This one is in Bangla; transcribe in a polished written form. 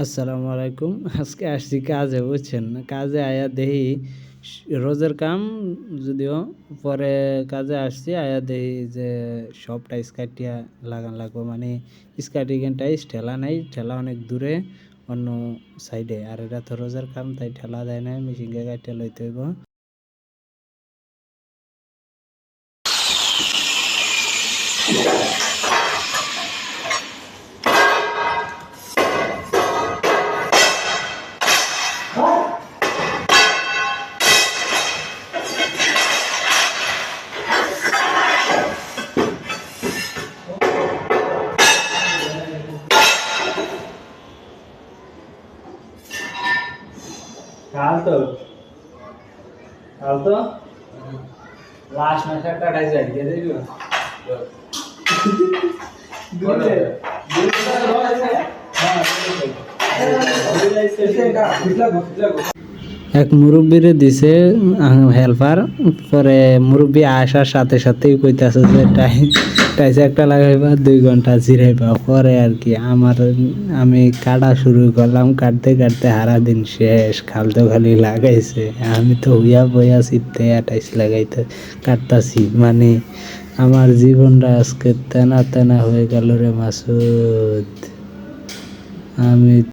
আসসালামু আলাইকুম। আজকে আসছি কাজে, বুঝছেন? কাজে আয়া দেখি রোজের কাম, যদিও পরে কাজে আসছি আয়া দেখি যে সব টাইস কাটিয়া লাগান লাগবো। মানে স্কার্টিং টাইস ঠেলা নাই, ঠেলা অনেক দূরে অন্য সাইডে। আর এটা তো রোজের কাম, তাই ঠেলা দেয় না, মেশিনকে কাটিয়া লইতে হইব। কাল তো লাস্ট ম্যাচে একটা টাইস আইডিয়া দিবি। এক মুরব্বীরে দিছে হেল্পার, পরে মুরব্বী আসার সাথে সাথেই কইতাছে যে টাইসে একটা লাগাইবা, 2 ঘন্টা জিরাইবা। পরে আর কি আমি কাটা শুরু করলাম, কাটতে কাটতে হারা দিন শেষ। খাল তো খালি লাগাইছে, আমি তো হুইয়া বইয়া চিপতে টাইস লাগাইতে কাটতাছি। মানে আমার জীবনটা আজকে তেনা তেনা হয়ে গেল রে মাসুদ। আমি